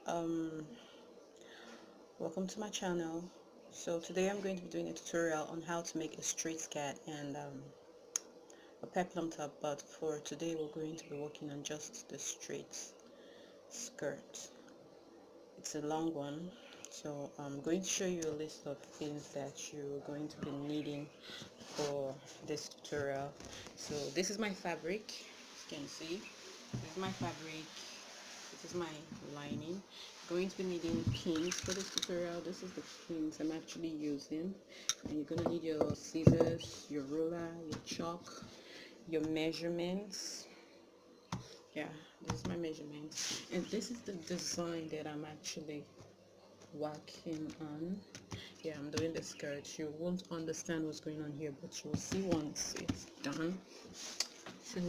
um Welcome to my channel. So today I'm going to be doing a tutorial on how to make a straight skirt and a peplum top, but for today we're going to be working on just the straight skirt. It's a long one, so I'm going to show you a list of things that you're going to be needing for this tutorial. So this is my fabric, as you can see. This is my fabric. This is my lining. Going to be needing pins for this tutorial. This is the pins I'm actually using, and you're going to need your scissors, your ruler, your chalk, your measurements. Yeah, this is my measurements, and this is the design that I'm actually working on. Yeah, I'm doing the skirt. You won't understand what's going on here, but you'll see once it's done. So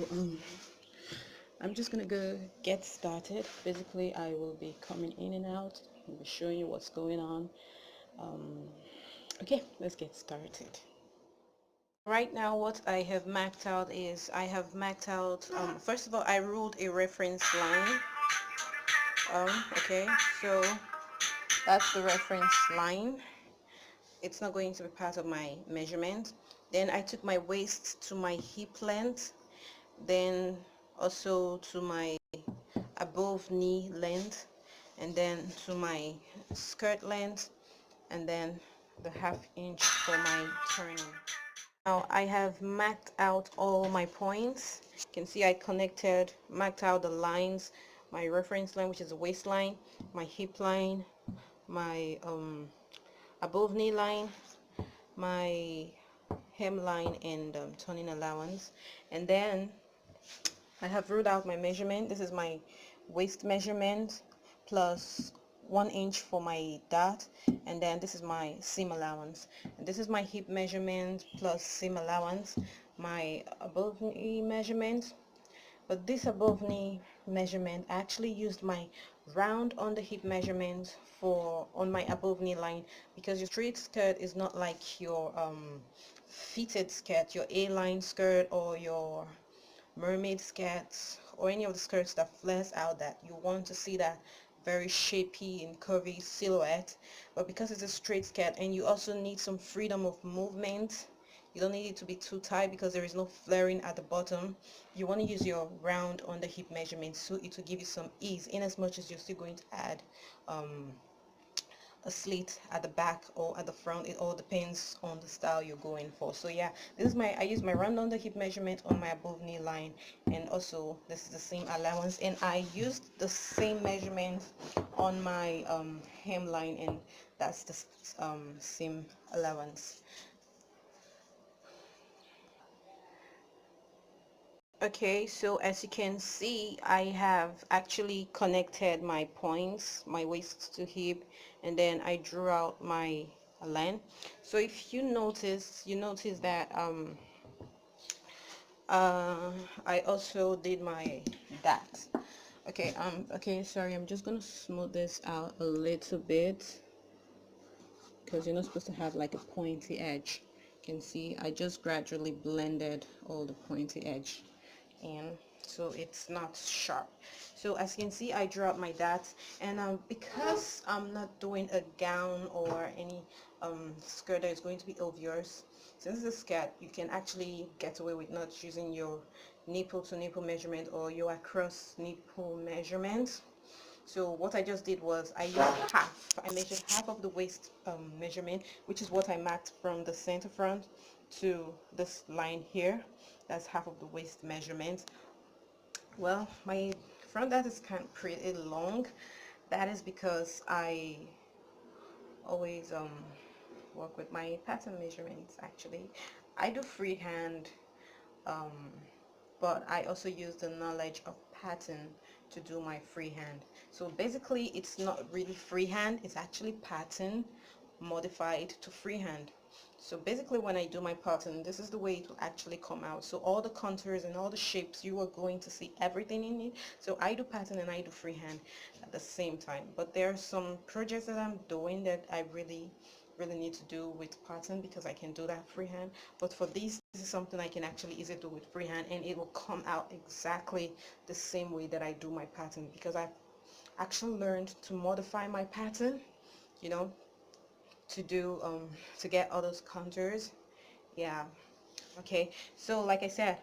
I'm just gonna go get started. Basically, I will be coming in and out and be showing you what's going on. Okay, let's get started. Right now, what I have marked out is I have marked out, first of all, I ruled a reference line. Okay, so that's the reference line. It's not going to be part of my measurement. Then I took my waist to my hip length, then also to my above knee length, and then to my skirt length, and then the ½ inch for my turning. Now I have marked out all my points. You can see I marked out the lines, my reference line, which is the waistline, my hip line, my above knee line, my hemline, and turning allowance. And then I have ruled out my measurement. This is my waist measurement plus 1 inch for my dart, and then this is my seam allowance, and this is my hip measurement plus seam allowance, my above knee measurement. But this above knee measurement, I actually used my round on the hip measurement for on my above knee line, because your straight skirt is not like your fitted skirt, your A-line skirt or your mermaid skirts, or any of the skirts that flares out, that you want to see that very shapy and curvy silhouette. But because it's a straight skirt and you also need some freedom of movement, you don't need it to be too tight because there is no flaring at the bottom. You want to use your round on the hip measurement, so it will give you some ease, in as much as you're still going to add a slit at the back or at the front. It all depends on the style you're going for. So yeah, this is I use my round on the hip measurement on my above knee line, and also this is the same allowance, and I used the same measurement on my hemline, and that's the same allowance. Okay, so as you can see, I have actually connected my points, my waist to hip, and then I drew out my length. So if you notice that I also did my that. Okay, sorry, I'm just gonna smooth this out a little bit, because you're not supposed to have like a pointy edge. You can see I just gradually blended all the pointy edge in, so it's not sharp. So as you can see, I drew out my dots, and because I'm not doing a gown or any skirt that is going to be obvious, since it's a skirt, you can actually get away with not using your nipple to nipple measurement or your across nipple measurement. So what I just did was I used I measured half of the waist measurement, which is what I marked from the center front to this line here. That's half of the waist measurement. Well, my front dart is kind of pretty long. That is because I always work with my pattern measurements. Actually, I do freehand, um, but I also use the knowledge of pattern to do my freehand. So basically, it's not really freehand, it's actually pattern modified to freehand. So basically, when I do my pattern, this is the way it will actually come out. So all the contours and all the shapes, you are going to see everything in it. So I do pattern and I do freehand at the same time. But there are some projects that I'm doing that I really need to do with pattern, because I can do that freehand. But for this is something I can actually easily do with freehand, and it will come out exactly the same way that I do my pattern, because actually learned to modify my pattern, you know, to do to get all those contours. Yeah. Okay, so like I said,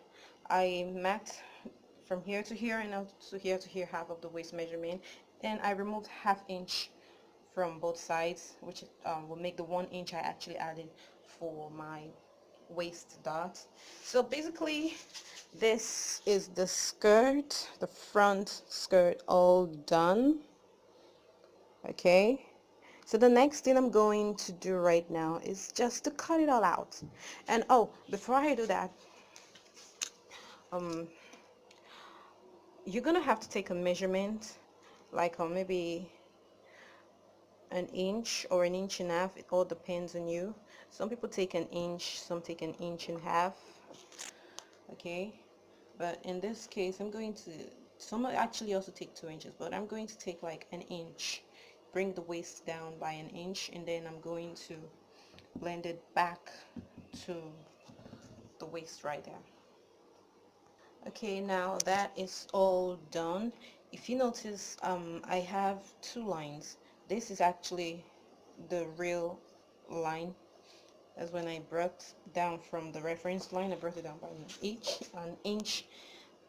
I marked from here to here and also here to here half of the waist measurement, and I removed ½ inch from both sides, which will make the 1 inch I actually added for my waist dot. So basically this is the skirt, the front skirt, all done. Okay, so the next thing I'm going to do right now is just to cut it all out. And oh, before I do that, um you're gonna have to take a measurement, like maybe an inch or an inch and a half. It all depends on you. Some people take an inch, some take an inch and a half. Okay, but in this case I'm going to, some actually also take 2 inches, but I'm going to take like an inch, bring the waist down by an inch, and then I'm going to blend it back to the waist right there. Okay, now that is all done. If you notice, I have 2 lines. This is actually the real line. That's when I brought down from the reference line, I brought it down by an inch.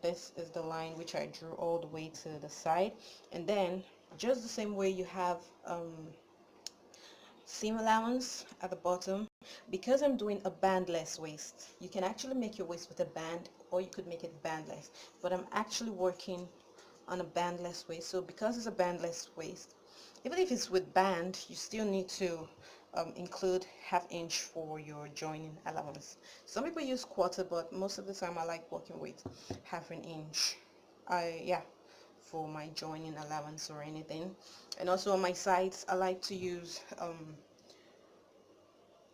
This is the line which I drew all the way to the side. And then just the same way you have seam allowance at the bottom, because I'm doing a bandless waist. You can actually make your waist with a band, or you could make it bandless, but I'm actually working on a bandless waist. So because it's a bandless waist, even if it's with band, you still need to include ½ inch for your joining allowance. Some people use quarter, but most of the time I like working with ½ inch. Yeah, for my joining allowance or anything. And also on my sides I like to use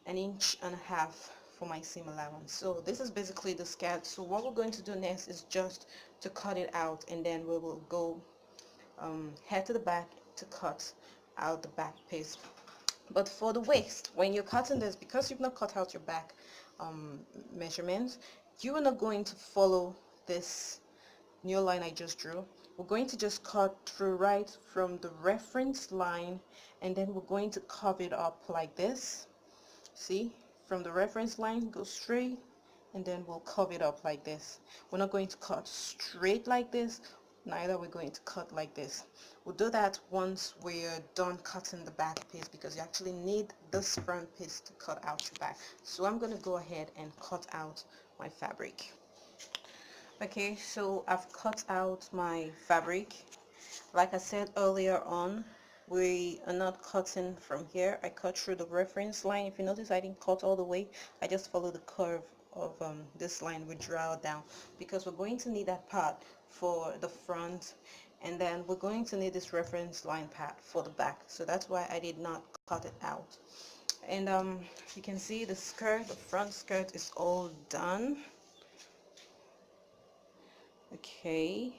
an inch and a half for my seam allowance. So this is basically the skirt. So what we're going to do next is just to cut it out, and then we will go head to the back to cut out the back piece. But for the waist, when you're cutting this, because you've not cut out your back measurements, you are not going to follow this new line I just drew. We're going to just cut through right from the reference line, and then we're going to curve it up like this. See, from the reference line, go straight, and then we'll curve it up like this. We're not going to cut straight like this, neither we're going to cut like this. We'll do that once we're done cutting the back piece, because you actually need this front piece to cut out your back. So I'm going to go ahead and cut out my fabric. Okay, so I've cut out my fabric. Like I said earlier on, we are not cutting from here. I cut through the reference line. If you notice, I didn't cut all the way. I just follow the curve of this line we draw down, because we're going to need that part for the front, and then we're going to need this reference line part for the back. So that's why I did not cut it out. And you can see the skirt, the front skirt is all done. Okay,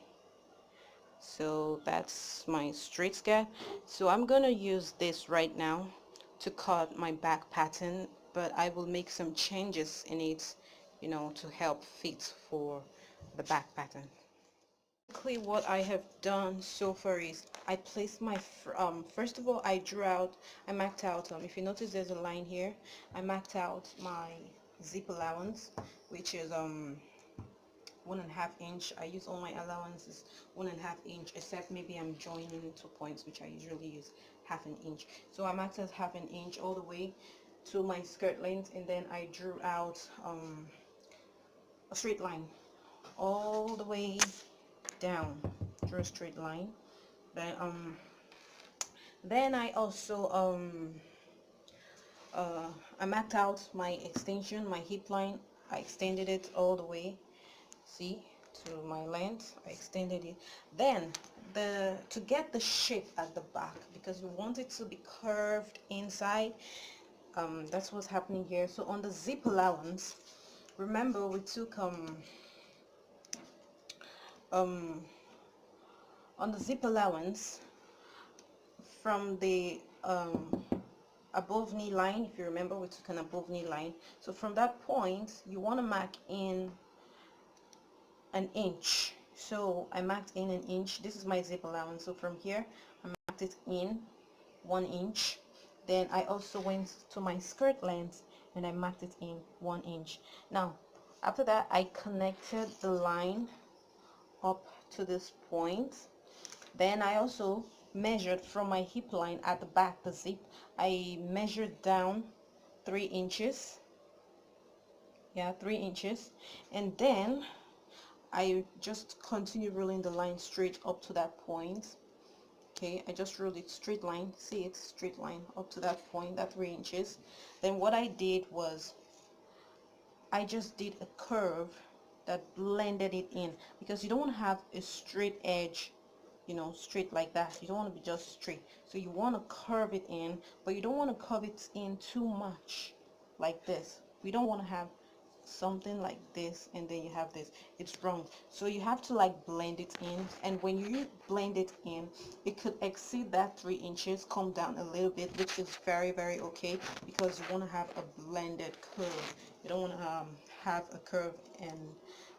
so that's my straight skirt. So I'm gonna use this right now to cut my back pattern, but I will make some changes in it, you know, to help fit for the back pattern. Basically what I have done so far is I placed my first of all I marked out, if you notice there's a line here, I marked out my zip allowance, which is 1½ inch. I use all my allowances 1½ inch, except maybe I'm joining 2 points, which I usually use ½ inch. So I marked out ½ inch all the way to my skirt length, and then I drew out a straight line all the way down. Drew a straight line. Then I also I marked out my extension, my hip line. I extended it all the way, see, to my length. I extended it. Then to get the shape at the back, because we want it to be curved inside, that's what's happening here. So on the zip allowance, remember we took on the zip allowance from the above knee line. If you remember, we took an above knee line. So from that point you want to mark in an inch. So I marked in an inch. This is my zip allowance. So from here I marked it in 1 inch. Then I also went to my skirt length and I marked it in 1 inch. Now after that I connected the line up to this point. Then I also measured from my hip line at the back, the zip, I measured down 3 inches. Yeah, 3 inches. And then I just continue rolling the line straight up to that point. Okay, I just rolled it straight line. See it, straight line up to that point, that 3 inches. Then what I did was I just did a curve that blended it in, because you don't want to have a straight edge, you know, straight like that. You don't want to be just straight, so you want to curve it in, but you don't want to curve it in too much like this. We don't want to have something like this and then you have this. It's wrong. So you have to like blend it in, and when you blend it in, it could exceed that 3 inches, come down a little bit, which is very, very okay, because you want to have a blended curve. You don't want to have a curve and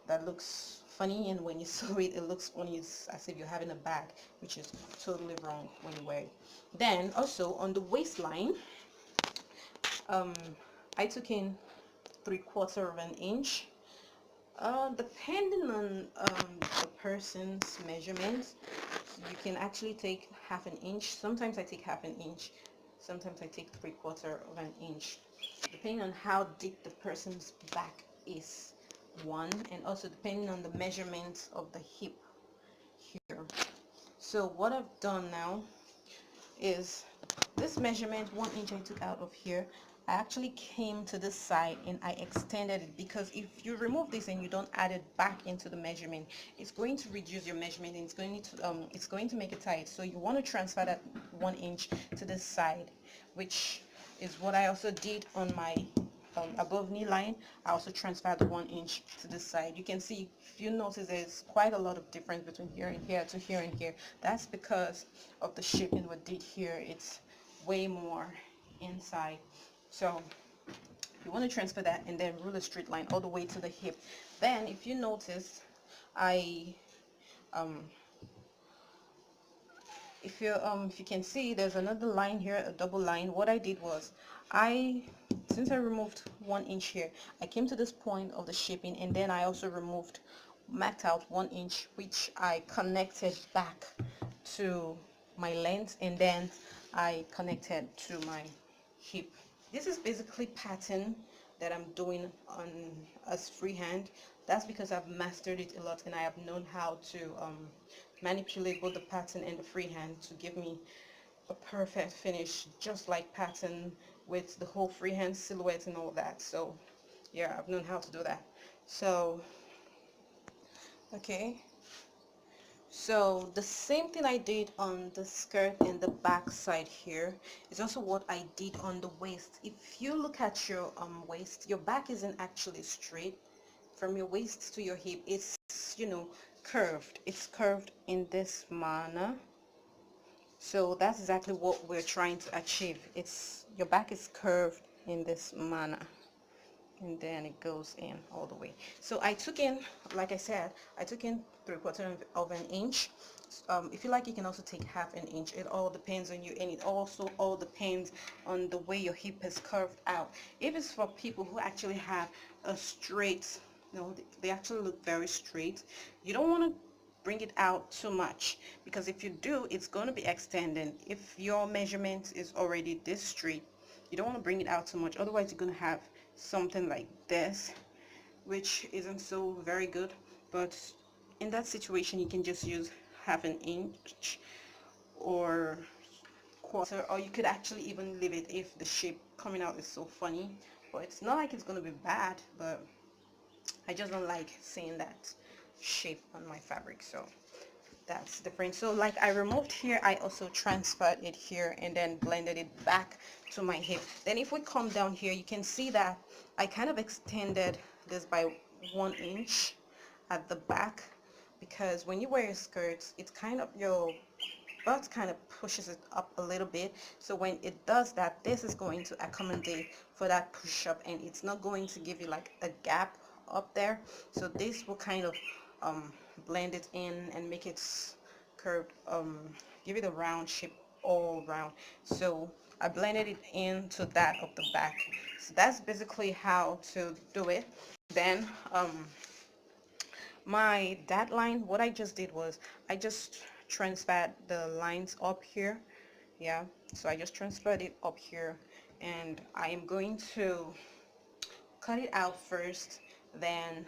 that looks funny, and when you sew it, it looks funny as if you're having a bag, which is totally wrong when you wear it. Then also on the waistline, I took in 3/4 of an inch. Depending on the person's measurements, you can actually take half an inch. Sometimes I take half an inch, sometimes I take 3/4 of an inch, depending on how deep the person's back is, one, and also depending on the measurements of the hip here. So what I've done now is this measurement, 1 inch I took out of here, I actually came to this side and I extended it, because if you remove this and you don't add it back into the measurement, it's going to reduce your measurement and it's going to make it tight. So you want to transfer that 1 inch to this side, which is what I also did on my above knee line. I also transferred the 1 inch to this side. You can see, if you notice, there's quite a lot of difference between here and here to here and here. That's because of the shaping we did here. It's way more inside. So you want to transfer that and then rule a straight line all the way to the hip. Then if you notice, if you can see, there's another line here, a double line. What I did was, since I removed 1 inch here, I came to this point of the shaping, and then I also marked out 1 inch, which I connected back to my length, and then I connected to my hip. This is basically pattern that I'm doing on as freehand. That's because I've mastered it a lot and I have known how to manipulate both the pattern and the freehand to give me a perfect finish, just like pattern with the whole freehand silhouette and all that. So yeah, I've known how to do that. So okay, so the same thing I did on the skirt and the back side here is also what I did on the waist. If you look at your waist, your back isn't actually straight. From your waist to your hip, it's, you know, curved. It's curved in this manner. So that's exactly what we're trying to achieve. It's your back is curved in this manner, and then it goes in all the way. So I took in, like I said, I took in 3/4 of an inch. If you like, you can also take half an inch. It all depends on you, and it also all depends on the way your hip is curved out. If it's for people who actually have a straight, you know, they actually look very straight, you don't want to bring it out too much, because if you do, it's going to be extending. If your measurement is already this straight, you don't want to bring it out too much, otherwise you're going to have something like this, which isn't so very good. But in that situation, you can just use half an inch or quarter, or you could actually even leave it if the shape coming out is so funny. But it's not like it's going to be bad, but I just don't like seeing that shape on my fabric, so that's different. So like I removed here, I also transferred it here and then blended it back to my hip. Then if we come down here, you can see that I kind of extended this by 1 inch at the back, because when you wear your skirts, it's kind of, your butt kind of pushes it up a little bit. So when it does that, this is going to accommodate for that push up, and it's not going to give you like a gap up there. So this will kind of blend it in and make it curved, give it a round shape all round. So I blended it into that of the back. So that's basically how to do it. Then my that line, what I just did was I just transferred the lines up here. Yeah, so I just transferred it up here, and I am going to cut it out first, then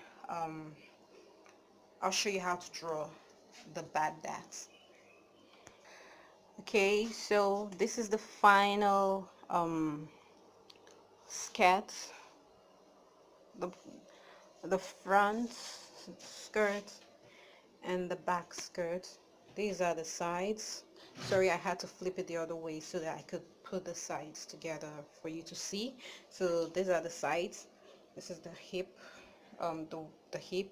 I'll show you how to draw the bad dots. Okay, so this is the final sketch. The front skirt and the back skirt. These are the sides. Sorry, I had to flip it the other way so that I could put the sides together for you to see. So these are the sides. This is the hip, the hip,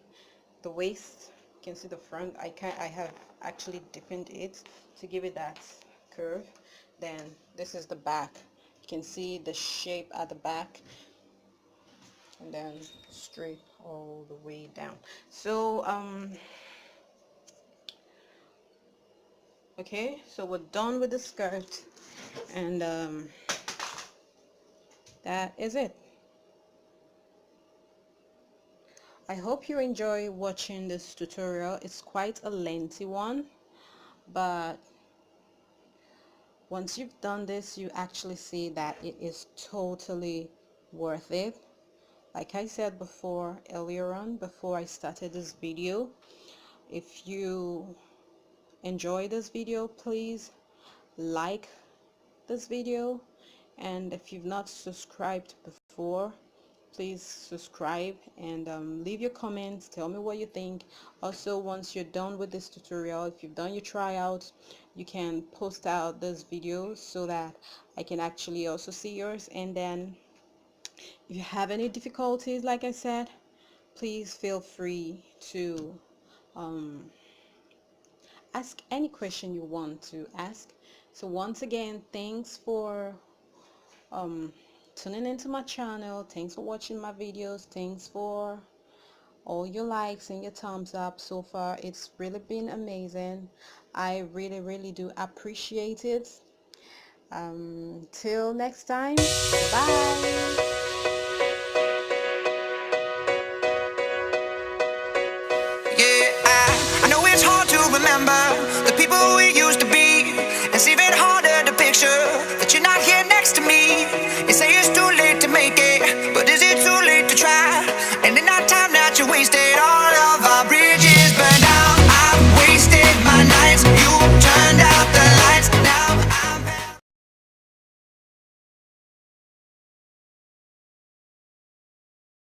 the waist. You can see the front. I have actually deepened it to give it that curve. Then this is the back. You can see the shape at the back, and then straight all the way down. So okay, so we're done with the skirt, and that is it. I hope you enjoy watching this tutorial. It's quite a lengthy one, but once you've done this, you actually see that it is totally worth it. Like I said before, earlier on, before I started this video, if you enjoy this video, please like this video, and if you've not subscribed before, please subscribe, and leave your comments, tell me what you think. Also, once you're done with this tutorial, if you've done your tryout, you can post out this video so that I can actually also see yours. And then if you have any difficulties, like I said, please feel free to ask any question you want to ask. So once again, thanks for tuning into my channel. Thanks for watching my videos. Thanks for all your likes and your thumbs up so far. It's really been amazing. I really do appreciate it. Till next time, bye. Yeah, I know it's hard to remember the people we used to be. It's even hard